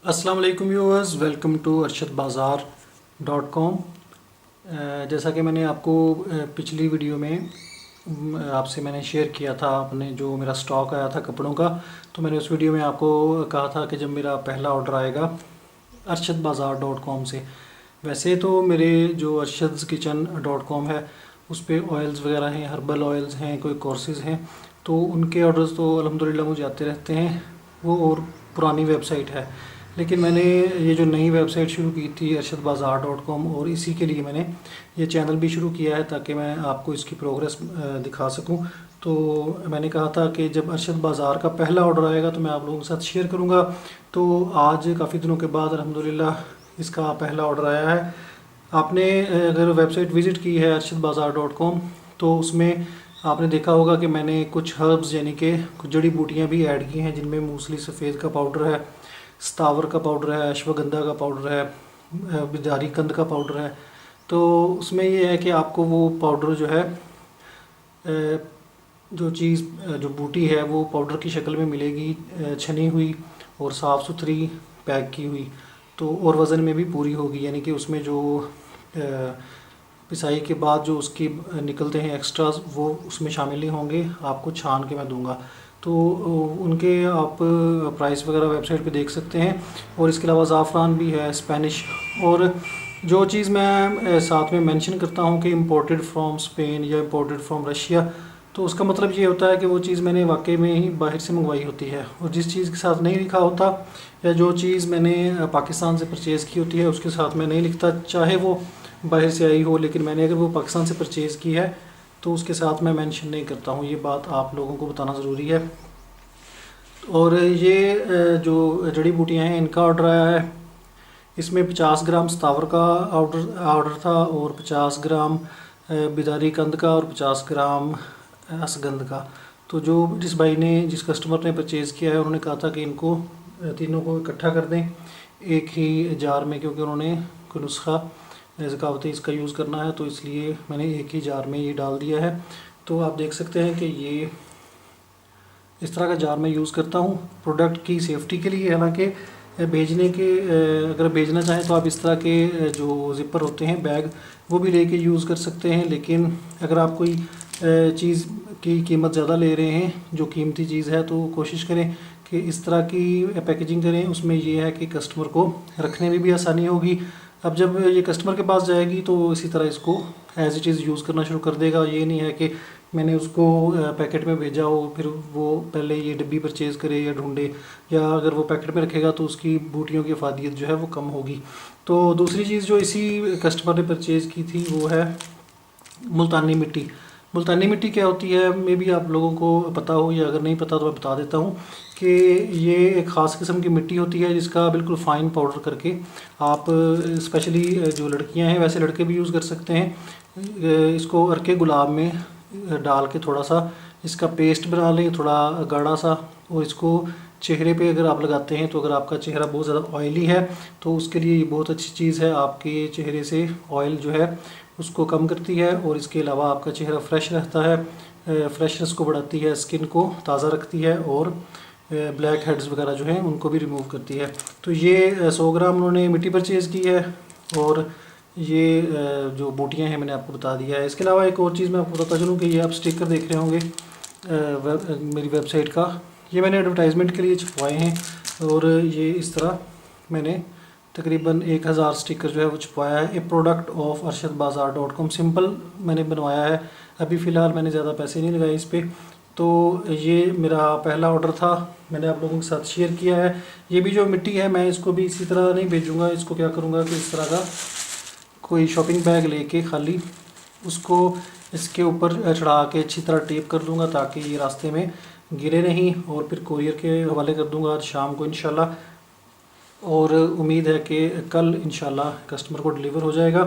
अस्सलाम वालेकुम viewers, welcome to arshadbazaar.com। जैसा कि मैंने आपको पिछली वीडियो में आपसे मैंने शेयर किया था अपने जो मेरा स्टॉक आया था कपड़ों का। तो मैंने उस वीडियो में आपको कहा था कि जब मेरा पहला ऑर्डर आएगा arshadbazaar.com से। वैसे तो मेरे जो arshadskitchen.com है उस पे ऑयल्स वगैरह हैं, हर्बल ऑयल्स हैं, कोई कोर्सेज़ हैं, तो उनके ऑर्डर्स तो अल्हम्दुलिल्लाह मुझे आते रहते हैं। वो और पुरानी वेबसाइट है, लेकिन मैंने ये जो नई वेबसाइट शुरू की थी arshadbazaar.com, और इसी के लिए मैंने ये चैनल भी शुरू किया है ताकि मैं आपको इसकी प्रोग्रेस दिखा सकूं। तो मैंने कहा था कि जब अरशद बाज़ार का पहला ऑर्डर आएगा तो मैं आप लोगों के साथ शेयर करूंगा। तो आज काफ़ी दिनों के बाद अल्हम्दुलिल्लाह इसका पहला ऑर्डर आया है। आपने अगर वेबसाइट विज़िट की है arshadbazaar.com तो उसमें आपने देखा होगा कि मैंने कुछ हर्ब्स यानी कि कुछ जड़ी बूटियाँ भी ऐड की हैं, जिनमें मूसली सफ़ेद का पाउडर है, सतावर का पाउडर है, अश्वगंधा का पाउडर है, बिदारी कंद का पाउडर है। तो उसमें ये है कि आपको वो पाउडर जो है जो चीज़ जो बूटी है वो पाउडर की शक्ल में मिलेगी, छनी हुई और साफ़ सुथरी पैक की हुई। तो और वज़न में भी पूरी होगी, यानी कि उसमें जो पिसाई के बाद जो उसकी निकलते हैं एक्स्ट्रास वो उसमें शामिल नहीं होंगे, आपको छान के मैं दूंगा। तो उनके आप प्राइस वगैरह वेबसाइट पे देख सकते हैं। और इसके अलावा ज़ाफ़रान भी है, स्पेनिश। और जो चीज़ मैं साथ में मेंशन करता हूँ कि इम्पोर्टेड फ्रॉम स्पेन या इम्पोर्टेड फ्रॉम रशिया, तो उसका मतलब ये होता है कि वो चीज़ मैंने वाकई में ही बाहर से मंगवाई होती है। और जिस चीज़ के साथ नहीं लिखा होता या जो चीज़ मैंने पाकिस्तान से परचेज़ की होती है उसके साथ मैं नहीं लिखता, चाहे वो बाहर से आई हो, लेकिन मैंने अगर वो पाकिस्तान से परचेज़ की है तो उसके साथ मैं मेंशन नहीं करता हूँ। ये बात आप लोगों को बताना ज़रूरी है। और ये जो जड़ी बूटियाँ हैं इनका ऑर्डर आया है। इसमें 50 ग्राम सतावर का ऑर्डर था और 50 ग्राम बिदारी कंद का और 50 ग्राम असगंध का। तो जो जिस भाई ने जिस कस्टमर ने परचेज़ किया है उन्होंने कहा था कि इनको तीनों को इकट्ठा कर दें एक ही जार में, क्योंकि उन्होंने कोई नुस्खा ज़कावती इसका यूज़ करना है, तो इसलिए मैंने एक ही जार में ये डाल दिया है। तो आप देख सकते हैं कि ये इस तरह का जार मैं यूज़ करता हूँ प्रोडक्ट की सेफ्टी के लिए। हालांकि भेजने के अगर भेजना चाहें तो आप इस तरह के जो ज़िपर होते हैं बैग वो भी लेके यूज़ कर सकते हैं, लेकिन अगर आप कोई चीज़ की कीमत ज़्यादा ले रहे हैं, जो कीमती चीज़ है, तो कोशिश करें कि इस तरह की पैकेजिंग करें। उसमें ये है कि कस्टमर को रखने में भी आसानी होगी। अब जब ये कस्टमर के पास जाएगी तो इसी तरह इसको एज इट इज़ यूज़ करना शुरू कर देगा। ये नहीं है कि मैंने उसको पैकेट में भेजा हो फिर वो पहले ये डिब्बी परचेज़ करे या ढूंढे, या अगर वो पैकेट में रखेगा तो उसकी बूटियों की अफादियत जो है वो कम होगी। तो दूसरी चीज़ जो इसी कस्टमर ने परचेज़ की थी वो है मुल्तानी मिट्टी। मुल्तानी मिट्टी क्या होती है, मे भी आप लोगों को पता हो, या अगर नहीं पता तो मैं बता देता हूँ कि ये एक ख़ास किस्म की मिट्टी होती है जिसका बिल्कुल फ़ाइन पाउडर करके आप स्पेशली जो लड़कियां हैं, वैसे लड़के भी यूज़ कर सकते हैं, इसको अर्के गुलाब में डाल के थोड़ा सा इसका पेस्ट बना लें, थोड़ा गाढ़ा सा। और इसको चेहरे पे अगर आप लगाते हैं तो अगर आपका चेहरा बहुत ज़्यादा ऑयली है तो उसके लिए ये बहुत अच्छी चीज़ है, आपके चेहरे से ऑयल जो है उसको कम करती है। और इसके अलावा आपका चेहरा फ्रेश रहता है, फ्रेशनेस को बढ़ाती है, स्किन को ताज़ा रखती है, और ब्लैक हेड्स वगैरह जो हैं उनको भी रिमूव करती है। तो ये 100 ग्राम उन्होंने मिट्टी परचेज़ की है, और ये जो बूटियाँ हैं मैंने आपको बता दिया है। इसके अलावा एक और चीज़ मैं आपको बताता चलूँ कि ये आप स्टिकर देख रहे होंगे मेरी वेबसाइट का, ये मैंने एडवर्टाइजमेंट के लिए छपवाए हैं। और ये इस तरह मैंने तकरीबन 1000 स्टिकर जो है वो छपवाया है। ए प्रोडक्ट ऑफ arshadbazaar.com, सिंपल मैंने बनवाया है। अभी फ़िलहाल मैंने ज़्यादा पैसे नहीं लगाए इस पर। तो ये मेरा पहला ऑर्डर था, मैंने आप लोगों के साथ शेयर किया है। ये भी जो मिट्टी है मैं इसको भी इसी तरह नहीं भेजूँगा, इसको क्या करूँगा कि इस तरह का कोई शॉपिंग बैग लेके खाली उसको इसके ऊपर चढ़ा के अच्छी तरह टेप कर दूंगा ताकि ये रास्ते में गिरे नहीं, और फिर कोरियर के हवाले कर दूंगा आज शाम को इंशाल्लाह। और उम्मीद है कि कल इंशाल्लाह कस्टमर को डिलीवर हो जाएगा।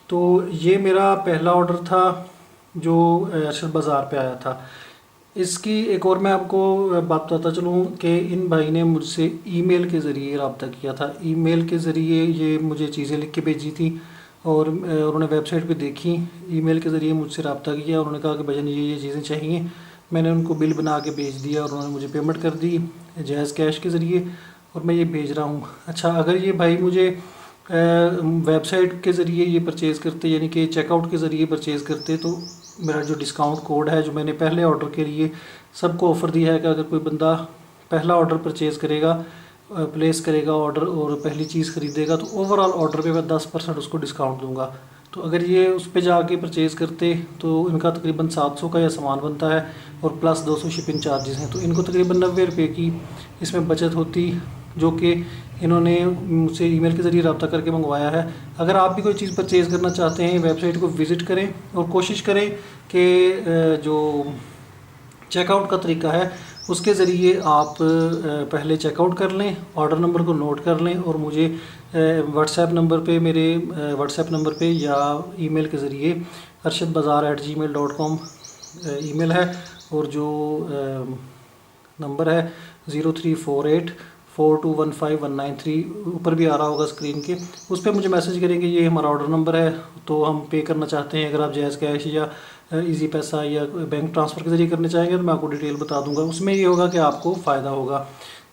तो ये मेरा पहला ऑर्डर था जो अरशद बाज़ार पे आया था। इसकी एक और मैं आपको बात बताता चलूँ कि इन भाई ने मुझसे ईमेल के ज़रिए रब्ता किया था। ईमेल के ज़रिए ये मुझे चीज़ें लिख के भेजी थी, और उन्होंने वेबसाइट पे देखी, ईमेल के ज़रिए मुझसे रब्ता किया। उन्होंने कहा कि भजन ये चीज़ें चाहिए। मैंने उनको बिल बना के भेज दिया और उन्होंने मुझे पेमेंट कर दी जायज़ कैश के ज़रिए। और मैं ये भेज रहा हूँ। अच्छा, अगर ये भाई मुझे वेबसाइट के ज़रिए ये परचेज़ करते, यानी कि चेकआउट के ज़रिए परचेज़ करते, तो मेरा जो डिस्काउंट कोड है जो मैंने पहले ऑर्डर के लिए सबको ऑफ़र दिया है कि अगर कोई बंदा पहला ऑर्डर परचेज़ करेगा, प्लेस करेगा ऑर्डर और पहली चीज़ ख़रीदेगा, तो ओवरऑल ऑर्डर पे मैं 10% उसको डिस्काउंट दूंगा। तो अगर ये उस पे जाके परचेज़ करते तो इनका तकरीबन 700 का यह सामान बनता है और प्लस 200 शिपिंग चार्जेस हैं, तो इनको तकरीबन 90 रुपये की इसमें बचत होती, जो कि इन्होंने मुझसे ईमेल के ज़रिए रब्ता करके मंगवाया है। अगर आप भी कोई चीज़ परचेज़ करना चाहते हैं, वेबसाइट को विज़िट करें और कोशिश करें कि जो चेकआउट का तरीका है उसके ज़रिए आप पहले चेकआउट कर लें, ऑर्डर नंबर को नोट कर लें और मुझे व्हाट्सएप नंबर पे, मेरे व्हाट्सएप नंबर पे या ईमेल के ज़रिए arshadbazaar@gmail.com ईमेल है, और जो नंबर है 034842159193 ऊपर भी आ रहा होगा स्क्रीन के, उस पर मुझे मैसेज करेंगे ये हमारा ऑर्डर नंबर है, तो हम पे करना चाहते हैं। अगर आप जैज़ कैश या इजी पैसा या बैंक ट्रांसफ़र के ज़रिए करने चाहेंगे तो मैं आपको डिटेल बता दूंगा, उसमें ये होगा कि आपको फ़ायदा होगा।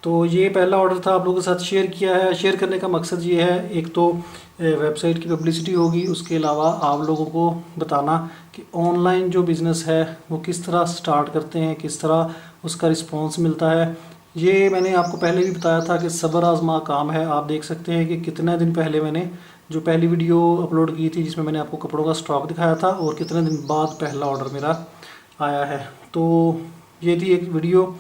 तो ये पहला ऑर्डर था, आप लोगों के साथ शेयर किया है। शेयर करने का मकसद ये है, एक तो वेबसाइट की पब्लिसिटी होगी, उसके अलावा आप लोगों को बताना कि ऑनलाइन जो बिज़नेस है वो किस तरह स्टार्ट करते हैं, किस तरह उसका रिस्पॉन्स मिलता है। ये मैंने आपको पहले भी बताया था कि सब्र आज़मा काम है। आप देख सकते हैं कि कितने दिन पहले मैंने जो पहली वीडियो अपलोड की थी जिसमें मैंने आपको कपड़ों का स्टॉक दिखाया था, और कितने दिन बाद पहला ऑर्डर मेरा आया है। तो ये थी एक वीडियो,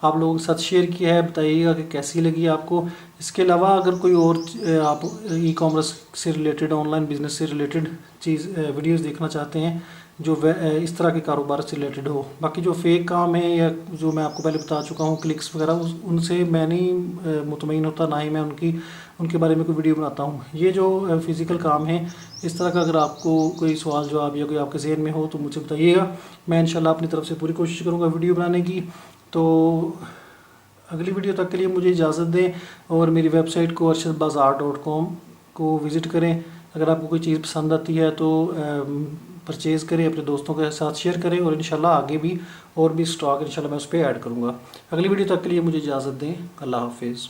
आप लोगों के साथ शेयर किया है, बताइएगा कि कैसी लगी आपको। इसके अलावा अगर कोई और आप ई कॉमर्स से रिलेटेड, ऑनलाइन बिजनेस से रिलेटेड वीडियोस देखना चाहते हैं जो इस तरह के कारोबार से रिलेटेड हो, बाकी जो फेक काम है या जो मैं आपको पहले बता चुका हूँ क्लिक्स वगैरह, उनसे मैं नहीं मुतमईन होता, ना ही मैं उनके बारे में कोई वीडियो बनाता हूँ। ये जो फिज़िकल काम है, इस तरह का अगर आपको कोई सवाल जवाब या कोई आपके ज़हन में हो तो मुझे बताइएगा, मैं इंशाल्लाह अपनी तरफ से पूरी कोशिश करूँगा वीडियो बनाने की। तो अगली वीडियो तक के लिए मुझे इजाज़त दें और मेरी वेबसाइट को arshadbazaar.com को विज़िट करें। अगर आपको कोई चीज़ पसंद आती है तो परचेज़ करें, अपने दोस्तों के साथ शेयर करें, और इंशाल्लाह आगे भी और भी स्टॉक इंशाल्लाह मैं उस पर ऐड करूँगा। अगली वीडियो तक के लिए मुझे इजाज़त दें। अल्लाह हाफिज़।